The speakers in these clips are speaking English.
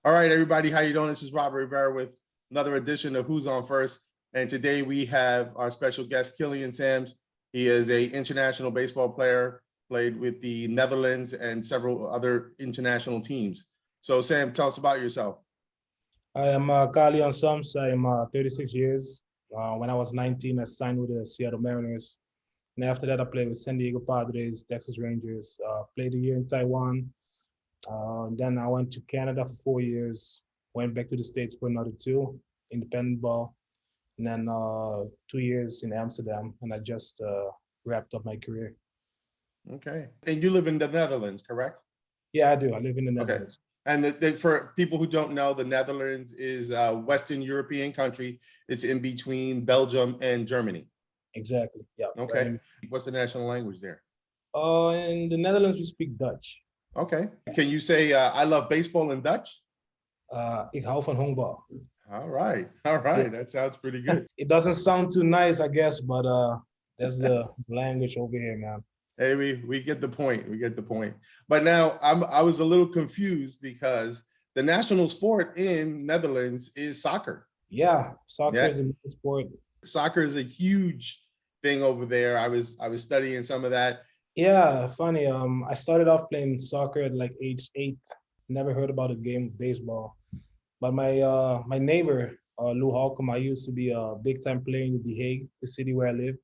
All right, everybody, how you doing? This is Robert Rivera with another edition of Who's on First. And today we have our special guest, Kalian Sams. He is an international baseball player, played with the Netherlands and several other international teams. So Sam, tell us about yourself. I am Kalian Sams. I am 36 years. When I was 19, I signed with the Seattle Mariners. And after that, I played with San Diego Padres, Texas Rangers, played a year in Taiwan. Then I went to Canada for 4 years, went back to the States for another 2, independent ball. And then 2 years in Amsterdam, and I just wrapped up my career. Okay. And you live in the Netherlands, correct? Yeah, I do. I live in the Netherlands. Okay. And for people who don't know, the Netherlands is a Western European country. It's in between Belgium and Germany. Exactly. Yeah. Okay. Right. What's the national language there? In the Netherlands, we speak Dutch. Okay. Can you say I love baseball in Dutch? Ik hou van honkbal. All right. All right. That sounds pretty good. It doesn't sound too nice, I guess, but that's the language over here, man. Hey, we get the point. We get the point. But now I was a little confused because the national sport in Netherlands is soccer. Yeah, soccer is a main sport. Soccer is a huge thing over there. I was studying some of that. Yeah, funny. I started off playing soccer at like age 8. Never heard about a game of baseball. But my neighbor, Lou Halcom, I used to be a big time player in The Hague, the city where I live.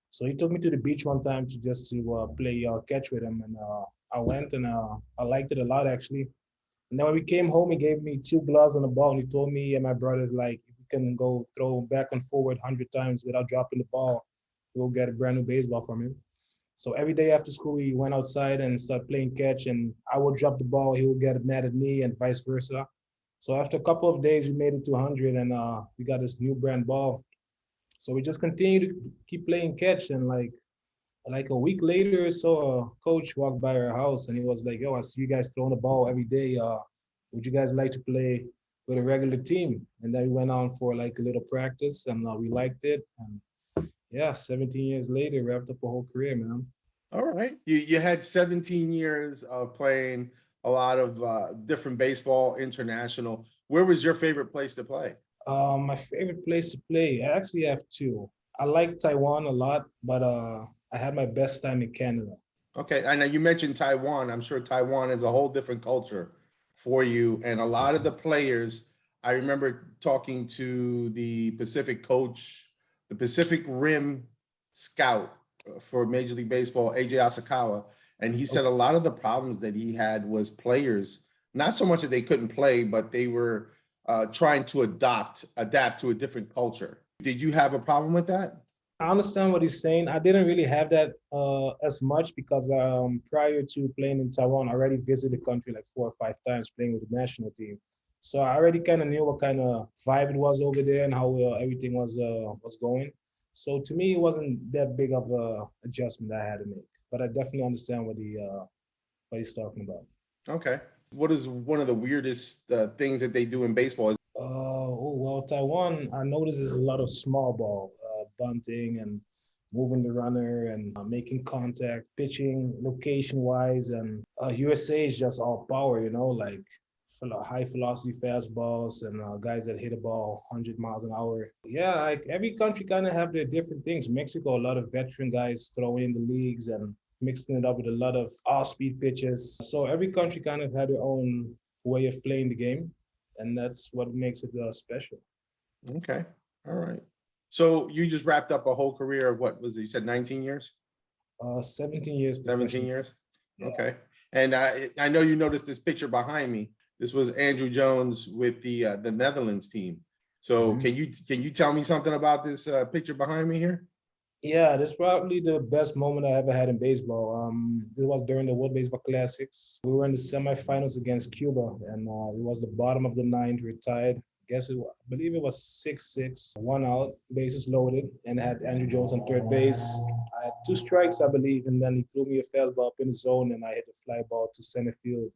So he took me to the beach one time to play catch with him, and I went and I liked it a lot actually. And then when we came home, he gave me 2 gloves and a ball, and he told me and my brothers, like, if we can go throw back and forward 100 times without dropping the ball, we'll get a brand new baseball from him. So every day after school, we went outside and started playing catch, and I would drop the ball, he would get mad at me, and vice versa. So after a couple of days, we made it to 100, and we got this new brand ball. So we just continued to keep playing catch, and like a week later or so, a coach walked by our house, and he was like, "Yo, I see you guys throwing the ball every day. Would you guys like to play with a regular team?" And then we went on for like a little practice, and we liked it. And yeah, 17 years later, wrapped up a whole career, man. All right. You had 17 years of playing a lot of different baseball, international. Where was your favorite place to play? My favorite place to play, I actually have 2. I like Taiwan a lot, but I had my best time in Canada. Okay. I know you mentioned Taiwan. I'm sure Taiwan is a whole different culture for you. And a lot of the players, I remember talking to the Pacific coach, the Pacific Rim scout for Major League Baseball, AJ Asakawa, and he said a lot of the problems that he had was players, not so much that they couldn't play, but they were trying to adapt to a different culture. Did you have a problem with that? I understand what he's saying. I didn't really have that as much because prior to playing in Taiwan, I already visited the country like 4 or 5 times playing with the national team. So I already kind of knew what kind of vibe it was over there and how everything was going. So to me, it wasn't that big of a adjustment I had to make. But I definitely understand what he's talking about. Okay. What is one of the weirdest things that they do in baseball? Well, Taiwan, I noticed there's a lot of small ball, bunting and moving the runner and making contact, pitching location-wise. And USA is just all power, like high velocity fastballs and guys that hit a ball 100 miles an hour. Yeah, like every country kind of have their different things. Mexico, a lot of veteran guys throwing in the leagues and mixing it up with a lot of off-speed pitches. So every country kind of had their own way of playing the game, and that's what makes it special. Okay, all right. So you just wrapped up a whole career of what was it? You said 19 years? 17 years. 17 years? Yeah. Okay. And I know you noticed this picture behind me. This was Andrew Jones with the Netherlands team. So can you tell me something about this picture behind me here? Yeah, this is probably the best moment I ever had in baseball. This was during the World Baseball Classics. We were in the semifinals against Cuba, and it was the bottom of the 9th. We tied. I believe it was 6-6, 1 out, bases loaded, and had Andrew Jones on third base. I had 2 strikes, I believe, and then he threw me a fastball up in the zone, and I hit the fly ball to center field.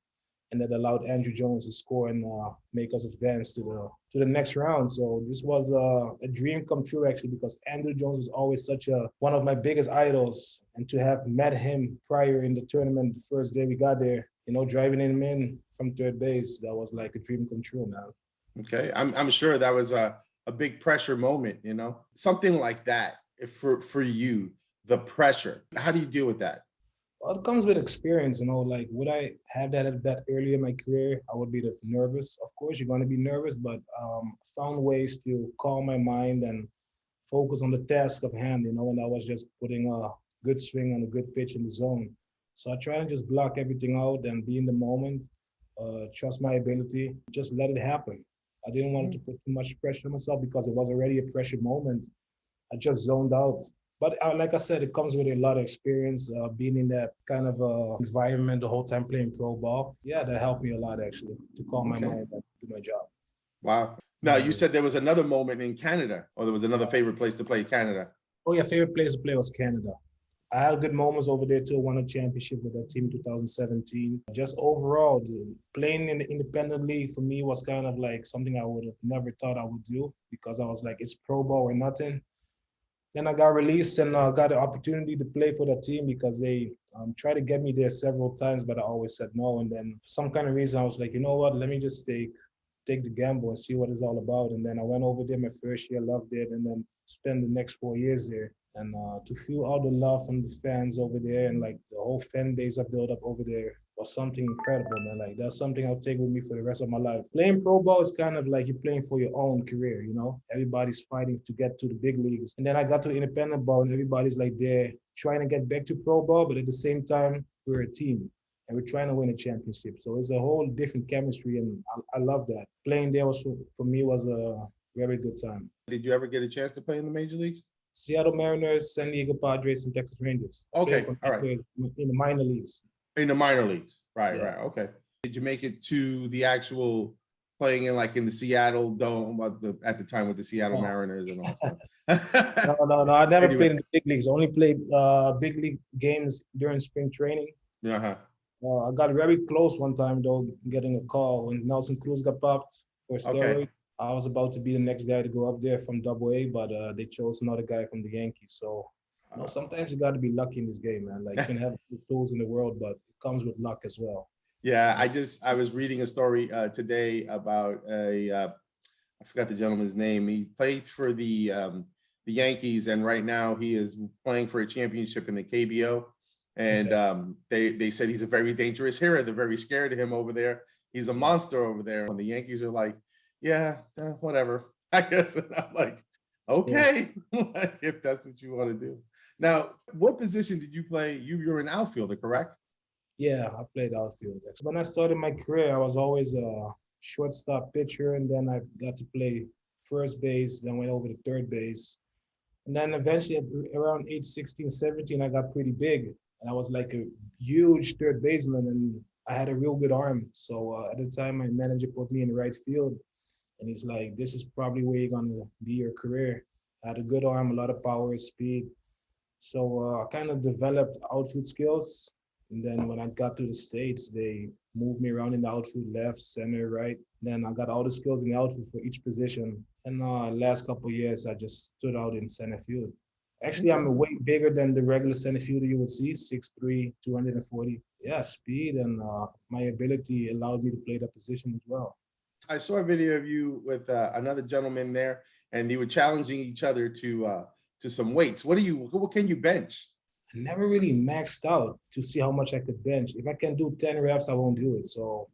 And that allowed Andrew Jones to score and make us advance to the next round. So this was a dream come true, actually, because Andrew Jones was always one of my biggest idols. And to have met him prior in the tournament, the first day we got there, driving him in from third base, that was like a dream come true, man. Okay, I'm sure that was a big pressure moment, something like that for you, the pressure. How do you deal with that? Well, it comes with experience, like would I have that at that early in my career? I would be nervous. Of course, you're going to be nervous, but found ways to calm my mind and focus on the task of hand, and I was just putting a good swing on a good pitch in the zone. So I try to just block everything out and be in the moment, trust my ability, just let it happen. I didn't want to put too much pressure on myself because it was already a pressure moment. I just zoned out. But like I said, it comes with a lot of experience, being in that kind of environment the whole time playing pro ball. Yeah, that helped me a lot actually to calm my Okay. mind and do my job. Wow. Now you said there was another moment in Canada, or there was another favorite place to play Canada. Oh yeah, favorite place to play was Canada. I had good moments over there too. Won a championship with that team in 2017. Just overall, playing in the independent league for me was kind of like something I would have never thought I would do because I was like, it's pro ball or nothing. Then I got released and got the opportunity to play for the team because they tried to get me there several times, but I always said no. And then for some kind of reason, I was like, you know what? Let me just take the gamble and see what it's all about. And then I went over there my first year, loved it, and then spent the next 4 years there. And to feel all the love from the fans over there and like the whole fan base I built up over there was something incredible, man. Like that's something I'll take with me for the rest of my life. Playing pro ball is kind of like you're playing for your own career, Everybody's fighting to get to the big leagues. And then I got to independent ball and everybody's like there trying to get back to pro ball, but at the same time, we're a team and we're trying to win a championship. So it's a whole different chemistry, and I love that. Playing there was for me was a very good time. Did you ever get a chance to play in the major leagues? Seattle Mariners, San Diego Padres, and Texas Rangers. Okay, all right. In the minor leagues. In the minor leagues, right, Yeah. right, okay. Did you make it to the actual playing in the Seattle Dome at the time with the Seattle No. Mariners and all that stuff? No. I never Anyway. played in the big leagues. I only played big league games during spring training. Uh-huh. I got very close one time though, getting a call when Nelson Cruz got popped for steroid. Okay. I was about to be the next guy to go up there from Double-A, but they chose another guy from the Yankees. So, sometimes you got to be lucky in this game, man. Like you can have the tools in the world, but it comes with luck as well. Yeah, I was reading a story today about I forgot the gentleman's name. He played for the Yankees, and right now he is playing for a championship in the KBO. And they said he's a very dangerous hitter. They're very scared of him over there. He's a monster over there. And the Yankees are like, yeah, whatever, I guess. And I'm like, okay, if that's what you want to do. Now, what position did you play? You're an outfielder, correct? Yeah, I played outfield. When I started my career, I was always a shortstop pitcher, and then I got to play first base, then went over to third base. And then eventually at around age 16, 17, I got pretty big. And I was like a huge third baseman, and I had a real good arm. So at the time, my manager put me in the right field. And he's like, this is probably where you're going to be your career. I had a good arm, a lot of power, speed. So I kind of developed outfield skills. And then when I got to the States, they moved me around in the outfield, left, center, right. Then I got all the skills in the outfield for each position. And last couple of years, I just stood out in center field. Actually, I'm way bigger than the regular center fielder you would see, 6'3", 240. Yeah, speed and my ability allowed me to play that position as well. I saw a video of you with another gentleman there, and you were challenging each other to some weights. What can you bench? I never really maxed out to see how much I could bench. If I can do 10 reps, I won't do it. So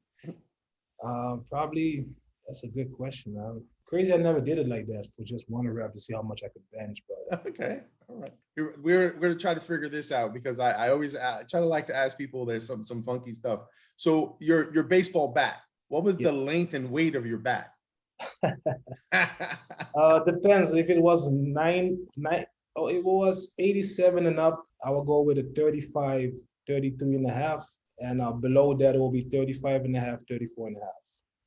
probably that's a good question, man. Crazy, I never did it like that for just one rep to see how much I could bench. But okay, all right. We're gonna try to figure this out because I always try to like to ask people. There's some funky stuff. So your baseball bat. What was the length and weight of your bat? Depends. If it was it was 87 and up, I will go with a 35, 33 and a half. And below that, it will be 35 and a half, 34 and a half.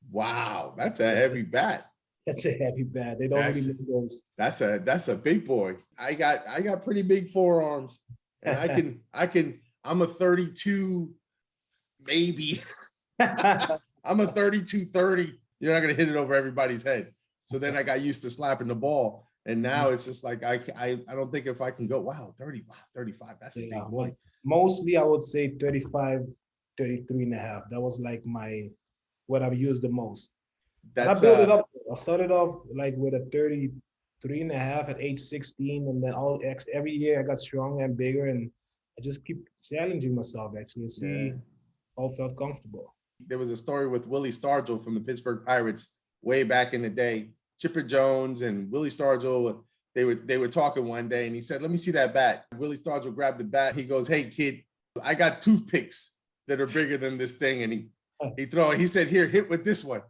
Wow, that's a heavy bat. That's a heavy bat. They don't really make those. That's a big boy. I got pretty big forearms, and I'm a 32, maybe. I'm a 32-30. You're not gonna hit it over everybody's head. So then I got used to slapping the ball, and now it's just like I don't think if I can go 35. That's a big boy. Mostly I would say 35 33 and a half. That was like what I've used the most. But I That's built it up. I started off like with a 33 and a half at age 16, and then every year I got stronger and bigger, and I just keep challenging myself actually and yeah. see how I felt comfortable. There was a story with Willie Stargell from the Pittsburgh Pirates way back in the day. Chipper Jones and Willie Stargell, they were talking one day, and he said, "Let me see that bat." Willie Stargell grabbed the bat. He goes, "Hey kid, I got toothpicks that are bigger than this thing," and he said, "Here, hit with this one."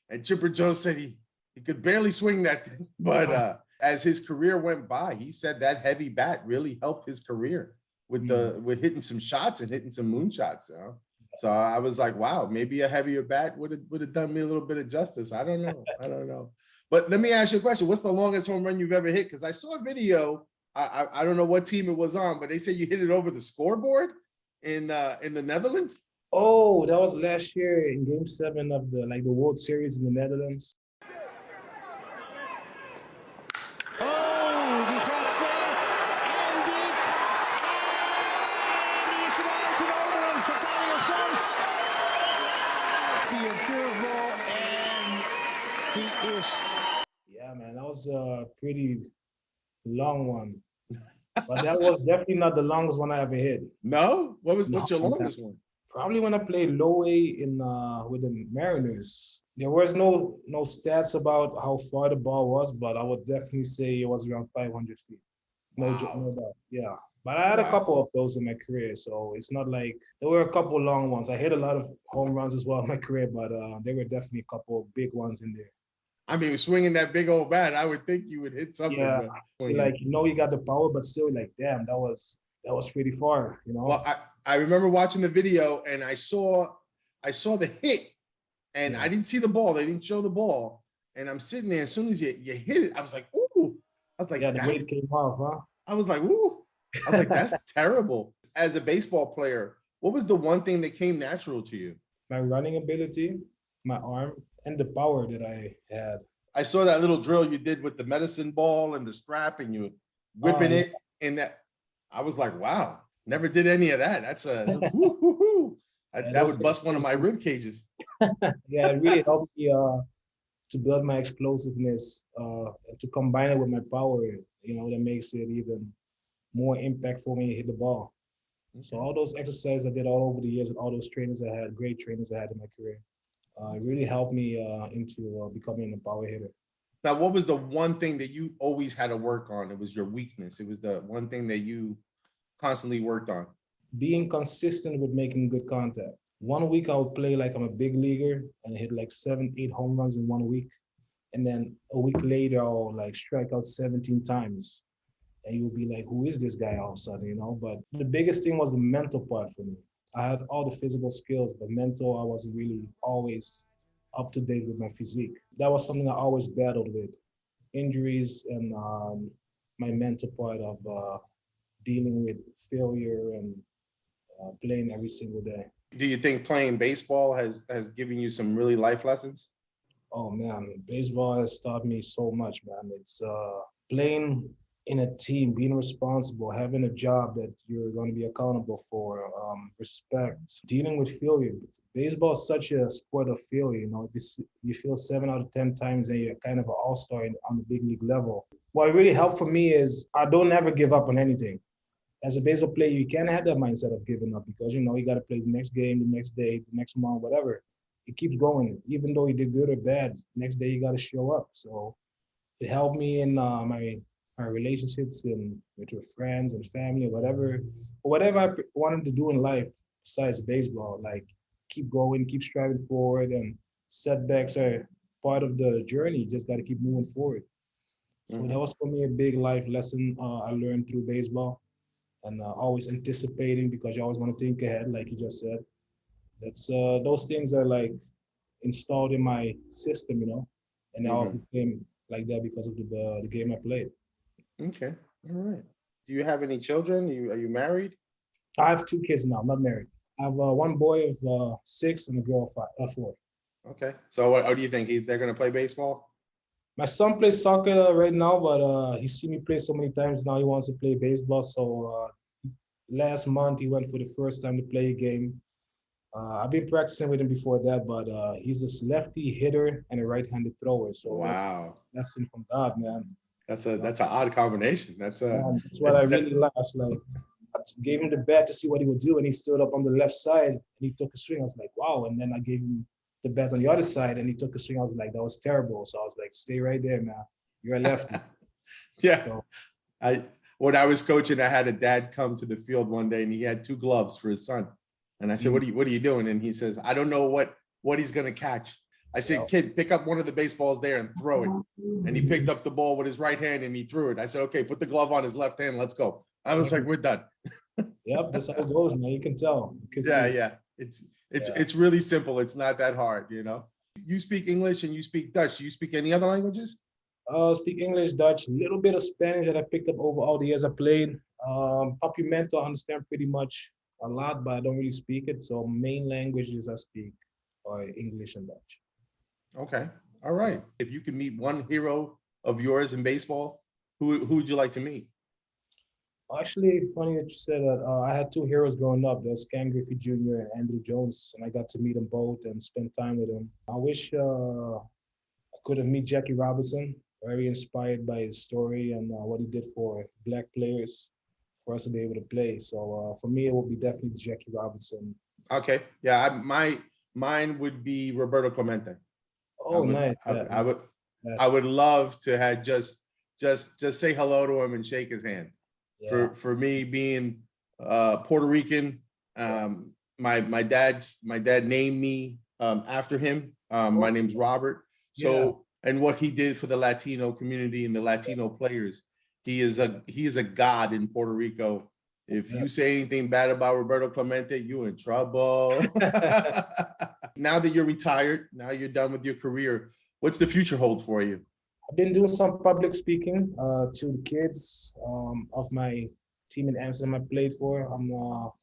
And Chipper Jones said he could barely swing that thing. But as his career went by, he said that heavy bat really helped his career with hitting some shots and hitting some moonshots. You know? So I was like, wow, maybe a heavier bat would have done me a little bit of justice. I don't know. But let me ask you a question. What's the longest home run you've ever hit? Because I saw a video. I don't know what team it was on, but they said you hit it over the scoreboard in the Netherlands. Oh, that was last year in Game 7 of the World Series in the Netherlands. Oh, die gaat ver en diep. En die is eruit in overhand van Kalian Sams. Die een curveball en die is... Yeah, man, that was a pretty long one. But that was definitely not the longest one I ever hit. No? What's your longest one? Probably when I played low A with the Mariners. There was no stats about how far the ball was, but I would definitely say it was around 500 feet. No doubt. Yeah. But I had a couple of those in my career, so it's not like there were a couple long ones. I hit a lot of home runs as well in my career, but there were definitely a couple of big ones in there. I mean, swinging that big old bat, I would think you would hit something. Yeah, like you got the power, but still, like, damn, that was pretty far, you know. Well, I remember watching the video, and I saw the hit, and I didn't see the ball. They didn't show the ball, and I'm sitting there. As soon as you hit it, I was like, ooh. I was like, yeah, the weight came off, huh? I was like, ooh. I was like, that's terrible. As a baseball player, what was the one thing that came natural to you? My running ability, my arm, and the power that I had. I saw that little drill you did with the medicine ball and the strap, and you whipping it in that. I was like, wow, never did any of that. That's a that would bust one of my rib cages. Yeah, it really helped me to build my explosiveness, to combine it with my power. You know, that makes it even more impactful when you hit the ball. So all those exercises I did all over the years with all those trainers I had, great trainers I had in my career, it really helped me into becoming a power hitter. Now, what was the one thing that you always had to work on? It was your weakness. It was the one thing that you constantly worked on. Being consistent with making good contact. 1 week I would play like I'm a big leaguer and hit like 7-8 home runs in 1 week. And then a week later, I'll like strike out 17 times. And you'll be like, who is this guy all of a sudden, you know? But the biggest thing was the mental part for me. I had all the physical skills, but mental, I wasn't really always up to date with my physique. That was something I always battled with. Injuries and my mental part of dealing with failure and playing every single day. Do you think playing baseball has given you some really life lessons? Oh man, baseball has taught me so much, man. It's playing in a team, being responsible, having a job that you're going to be accountable for, respect, dealing with failure. Baseball is such a sport of failure. You know, you feel 7 out of 10 times and you're kind of an all-star on the big league level. What really helped for me is I don't ever give up on anything. As a baseball player, you can't have that mindset of giving up because, you know, you got to play the next game, the next day, the next month, whatever. It keeps going. Even though you did good or bad, next day you got to show up. So it helped me in my relationships and with your friends and family, whatever I wanted to do in life besides baseball, like keep going, keep striving forward, and setbacks are part of the journey. You just got to keep moving forward. So that was for me a big life lesson I learned through baseball, and always anticipating because you always want to think ahead, like you just said. That's those things are like installed in my system, you know, and I became like that because of the game I played. Okay, all right. Do you have any children? Are you married? I have 2 kids now. I'm not married. I have one boy of 6 and a girl of 4. Okay. So what do you think? They're going to play baseball? My son plays soccer right now, but he's seen me play so many times now. He wants to play baseball. So last month he went for the first time to play a game. I've been practicing with him before that, but he's a lefty hitter and a right-handed thrower. So that's a Wow. lesson from God, man. That's an odd combination. That's what I That, really liked. Like, I gave him the bat to see what he would do, and he stood up on the left side and he took a swing. I was like, wow. And then I gave him the bat on the other side, and he took a swing. I was like, that was terrible. So I was like, stay right there, man. You're a lefty. yeah. So, I when I was coaching, I had a dad come to the field one day and he had two gloves for his son. And I said, what are you doing? And he says, I don't know what he's gonna catch. I said, Yeah. kid, pick up one of the baseballs there and throw it. And he picked up the ball with his right hand and he threw it. I said, okay, put the glove on his left hand. Let's go. I was like, we're done. Yep, that's how it goes, man. You can tell. You can Yeah, see. yeah. It's really simple. It's not that hard, you know. You speak English and you speak Dutch. Do you speak any other languages? Speak English, Dutch, a little bit of Spanish that I picked up over all the years I played. Papimento, I understand pretty much a lot, but I don't really speak it. So main languages I speak are English and Dutch. Okay. All right. If you could meet one hero of yours in baseball, who would you like to meet? Actually, funny that you said that. I had two heroes growing up. There's Ken Griffey Jr. and Andrew Jones, and I got to meet them both and spend time with them. I wish I could have met Jackie Robinson. Very inspired by his story and what he did for Black players for us to be able to play. So for me, it would be definitely Jackie Robinson. Okay. Yeah, mine would be Roberto Clemente. Oh, nice. I would love to have just say hello to him and shake his hand. Yeah. For me being Puerto Rican, my dad named me after him. My name's Robert. So and what he did for the Latino community and the Latino players, he is a god in Puerto Rico. If you say anything bad about Roberto Clemente, you're in trouble. Now that you're retired, now you're done with your career, what's the future hold for you? I've been doing some public speaking to the kids of my team in Amsterdam I played for. I'm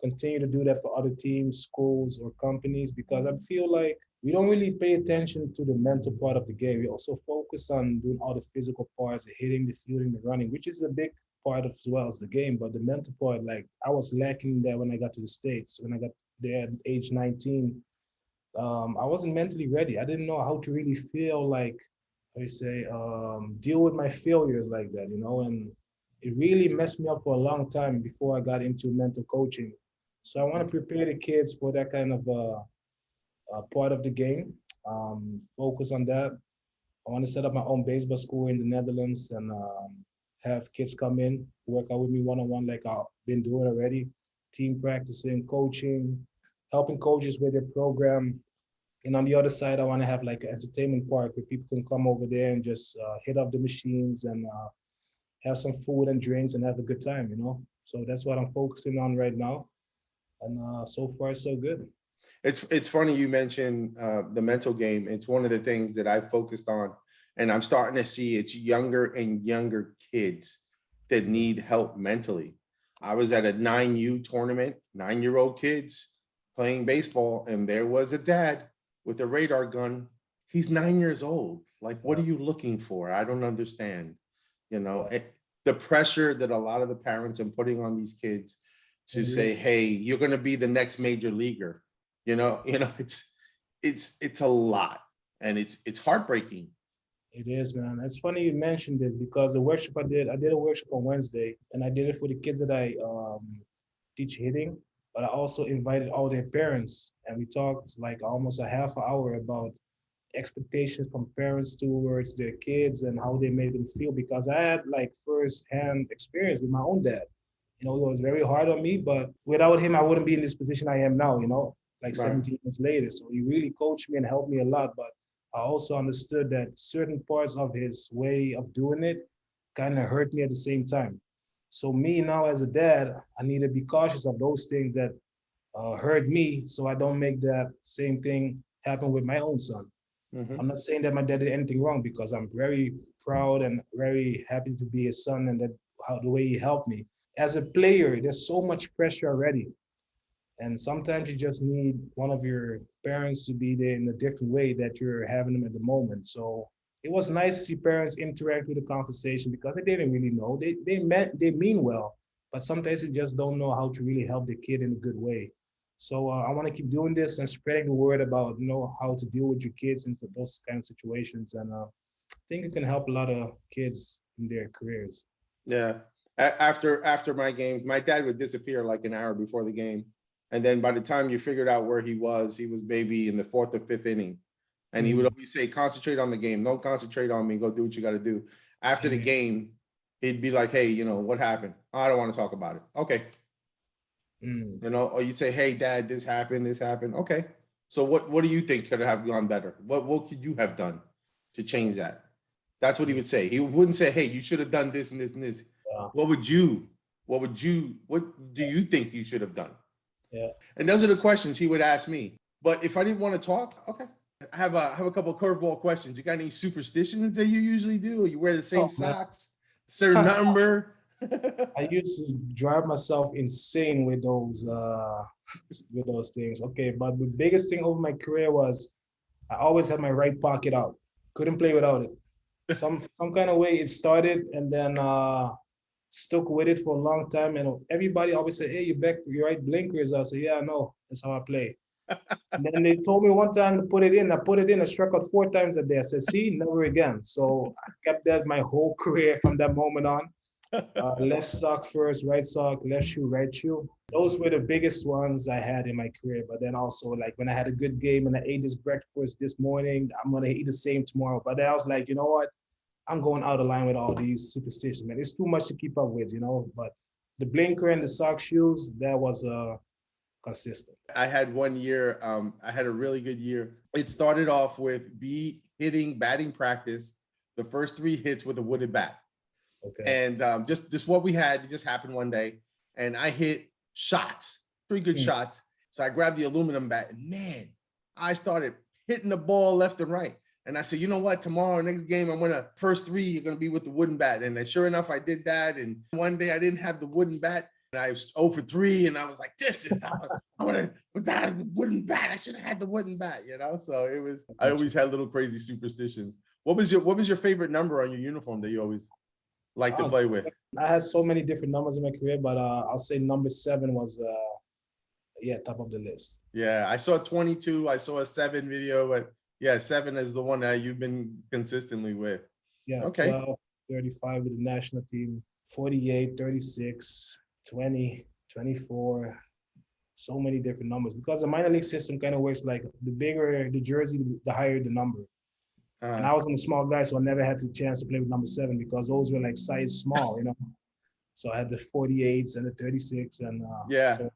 continue to do that for other teams, schools, or companies because I feel like we don't really pay attention to the mental part of the game. We also focus on doing all the physical parts, the hitting, the fielding, the running, which is a big part of as well as the game. But the mental part, like I was lacking that when I got to the States. When I got there at age 19, I wasn't mentally ready. I didn't know how to really feel like, how you say, deal with my failures like that, you know, and it really messed me up for a long time before I got into mental coaching. So I want to prepare the kids for that kind of part of the game, focus on that. I want to set up my own baseball school in the Netherlands and have kids come in, work out with me one-on-one like I've been doing already, team practicing, coaching, helping coaches with their program. And on the other side, I want to have like an entertainment park where people can come over there and just hit up the machines and have some food and drinks and have a good time, you know? So that's what I'm focusing on right now. And so far, so good. It's funny you mentioned the mental game. It's one of the things that I focused on, and I'm starting to see it's younger and younger kids that need help mentally. I was at a 9U tournament, 9-year-old kids playing baseball, and there was a dad with a radar gun. He's 9 years old. Like, what are you looking for? I don't understand. You know, the pressure that a lot of the parents are putting on these kids to say, hey, you're going to be the next major leaguer. You know, it's a lot, and it's heartbreaking. It is, man. It's funny you mentioned this because the workshop I did a workshop on Wednesday, and I did it for the kids that I teach hitting, but I also invited all their parents, and we talked like almost a half an hour about expectations from parents towards their kids and how they made them feel, because I had like first-hand experience with my own dad. You know, it was very hard on me, but without him, I wouldn't be in this position I am now, you know, like Right. 17 years later. So he really coached me and helped me a lot, but I also understood that certain parts of his way of doing it kind of hurt me at the same time. So me now as a dad, I need to be cautious of those things that hurt me so I don't make that same thing happen with my own son. I'm not saying that my dad did anything wrong because I'm very proud and very happy to be his son and that how the way he helped me. As a player, there's so much pressure already. And sometimes you just need one of your parents to be there in a different way that you're having them at the moment. So it was nice to see parents interact with the conversation because they didn't really know. They mean well, but sometimes they just don't know how to really help the kid in a good way. So I want to keep doing this and spreading the word about how to deal with your kids in those kind of situations, and I think it can help a lot of kids in their careers. Yeah. After my games, my dad would disappear like an hour before the game. And then by the time you figured out where he was maybe in the fourth or fifth inning. And he would always say, concentrate on the game. Don't concentrate on me. Go do what you got to do. After the game, he'd be like, hey, what happened? I don't want to talk about it. Okay. Or you say, hey, Dad, this happened. Okay. So what do you think could have gone better? What could you have done to change that? That's what he would say. He wouldn't say, hey, you should have done this and this and this. Yeah. What do you think you should have done? Yeah. And those are the questions he would ask me. But if I didn't want to talk, okay. I have a couple of curveball questions. You got any superstitions that you usually do? Or you wear the same socks, certain number? I used to drive myself insane with those things. Okay, but the biggest thing over my career was I always had my right pocket out. Couldn't play without it. Some kind of way it started, and then stuck with it for a long time. And everybody always said, "Hey, your right blinkers." I said, "Yeah, I know. That's how I play." And then they told me one time to put it in. I put it in. I struck out 4 times a day. I said, "See, never again." So I kept that my whole career from that moment on. Left sock first, right sock, left shoe, right shoe. Those were the biggest ones I had in my career. But then also, like when I had a good game and I ate this breakfast this morning, I'm gonna eat the same tomorrow. But then I was like, you know what? I'm going out of line with all these superstitions, man. It's too much to keep up with, But the blinker and the sock shoes, that was consistent. I had one year, I had a really good year. It started off with hitting batting practice, the first 3 hits with a wooden bat. Okay. And just what we had, it just happened one day. And I hit shots, 3 good shots. So I grabbed the aluminum bat and man, I started hitting the ball left and right. And I said, you know what, tomorrow, next game, I'm gonna, first 3, you're gonna be with the wooden bat. And sure enough, I did that. And one day I didn't have the wooden bat. And I was 0 for 3, and I was like, this is not, I'm gonna, without a wooden bat, I should have had the wooden bat, So it was, I always had little crazy superstitions. What was your favorite number on your uniform that you always like to play with? I had so many different numbers in my career, but I'll say number 7 was top of the list. Yeah, I saw 22, I saw a 7 video, but yeah, 7 is the one that you've been consistently with. Yeah, okay. 12, 35 with the national team, 48, 36, 20, 24, so many different numbers. Because the minor league system kind of works like the bigger the jersey, the higher the number. And I was a small guy, so I never had the chance to play with number 7 because those were like size small, So I had the 48s and the 36 and yeah. So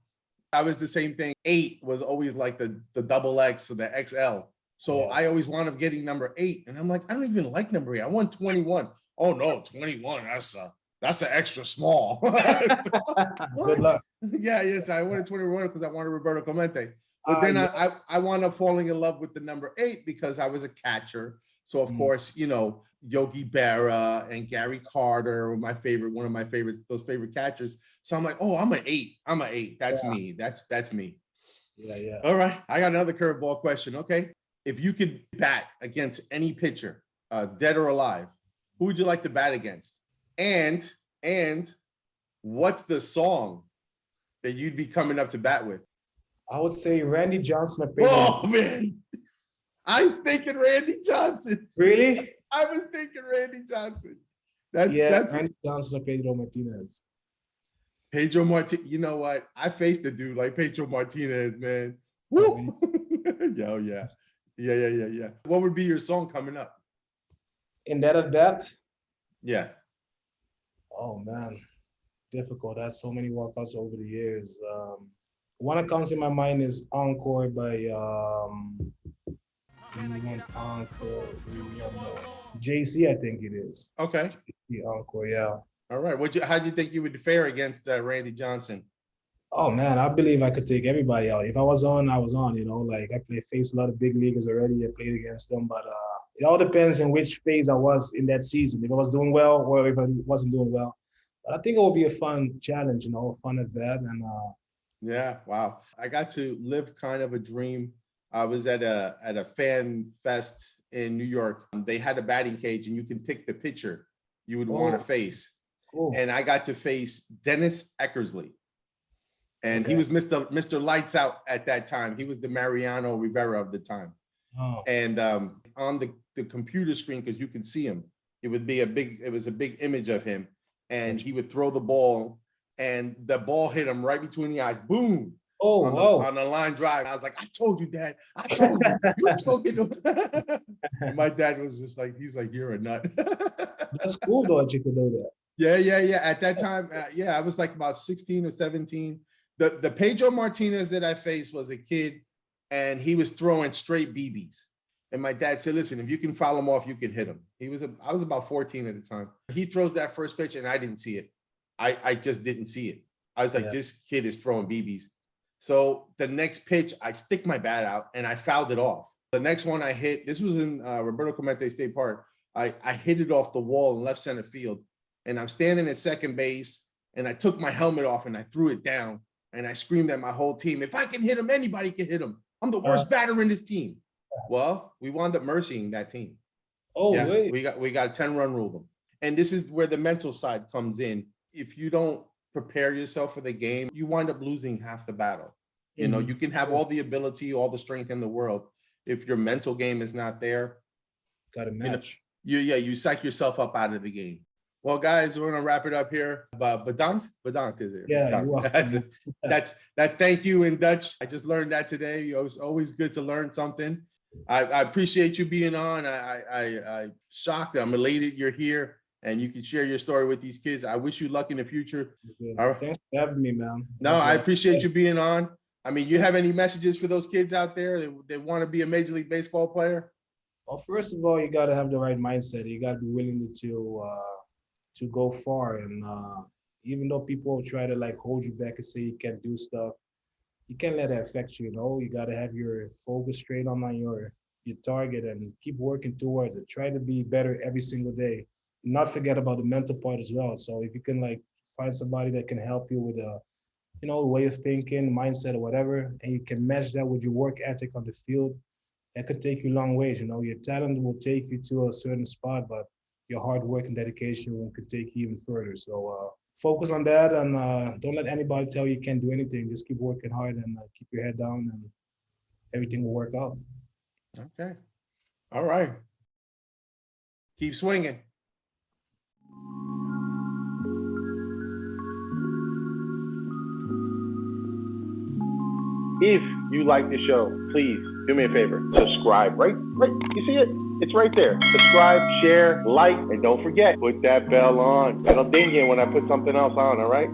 I was the same thing. 8 was always like the double X or the XL. So I always wound up getting number 8. And I'm like, I don't even like number 8. I want 21. Oh no, 21. That's an extra small. Good luck. Yeah, yes. I wanted 21 because I wanted Roberto Clemente. But then I wound up falling in love with the number 8 because I was a catcher. So of course, Yogi Berra and Gary Carter were one of my favorite catchers. So I'm like, oh, I'm an 8. That's me. That's me. Yeah. All right. I got another curveball question. Okay. If you could bat against any pitcher, dead or alive, who would you like to bat against? And what's the song that you'd be coming up to bat with? I would say Randy Johnson. Oh man, I was thinking Randy Johnson. Really? I was thinking Randy Johnson. That's Randy Johnson or Pedro Martinez. Pedro Martinez. You know what? I faced a dude like Pedro Martinez, man. Woo! Yo, yeah. Yeah. What would be your song coming up? In that of that? Yeah. Oh man, difficult. That's so many walkouts over the years. One that comes in my mind is Encore by JC, I think it is. Okay. The Encore, yeah. All right. How do you think you would fare against Randy Johnson? Oh man, I believe I could take everybody out. If I was on, I was on. Like I faced a lot of big leaguers already. I played against them, but it all depends in which phase I was in that season. If I was doing well or if I wasn't doing well. But I think it will be a fun challenge, fun at bat. And yeah, wow. I got to live kind of a dream. I was at a fan fest in New York. They had a batting cage, and you can pick the pitcher you would want to face. Cool. And I got to face Dennis Eckersley. And he was Mr. Lights Out at that time. He was the Mariano Rivera of the time. Oh. And on the computer screen, because you could see him, it was a big image of him, and he would throw the ball, and the ball hit him right between the eyes. Boom. Oh, on the line drive. I was like, I told you, Dad. I told you. You told me. And my dad was just like, he's like, you're a nut. That's cool though that you could do that. Yeah. At that time, I was like about 16 or 17. The Pedro Martinez that I faced was a kid, and he was throwing straight BBs. And my dad said, listen, if you can foul him off, you can hit him. I was about 14 at the time. He throws that first pitch, and I didn't see it. I just didn't see it. I was like, this kid is throwing BBs. So the next pitch, I stick my bat out, and I fouled it off. The next one I hit, this was in Roberto Clemente State Park. I hit it off the wall in left center field, and I'm standing at second base, and I took my helmet off and I threw it down, and I screamed at my whole team, if I can hit him, anybody can hit him. I'm the worst batter in this team. Well, we wound up mercying that team. Oh, yeah, wait. we got a 10-run rule. And this is where the mental side comes in. If you don't prepare yourself for the game, you wind up losing half the battle. You know, you can have all the ability, all the strength in the world. If your mental game is not there, got a match. You psych yourself up out of the game. Well, guys, we're gonna wrap it up here. But bedankt is it? Yeah, bedankt. That's thank you in Dutch. I just learned that today. It was always good to learn something. I appreciate you being on. I shocked. I'm elated you're here and you can share your story with these kids. I wish you luck in the future. Thanks for having me, man. No, I appreciate you being on. I mean, you have any messages for those kids out there that want to be a Major League Baseball player? Well, first of all, you got to have the right mindset. You got to be willing to go far. And even though people try to like hold you back and say you can't do stuff, you can't let that affect you. You know, you got to have your focus straight on your target and keep working towards it. Try to be better every single day. Not forget about the mental part as well. So if you can like find somebody that can help you with a way of thinking, mindset, or whatever, and you can match that with your work ethic on the field, that could take you a long ways. You know, your talent will take you to a certain spot, but your hard work and dedication could take you even further. So focus on that, and don't let anybody tell you can't do anything. Just keep working hard and keep your head down, and everything will work out. Okay. All right. Keep swinging. If you like the show, please do me a favor. Subscribe, right? You see it? It's right there. Subscribe, share, like, and don't forget, put that bell on. It'll ding you when I put something else on, all right?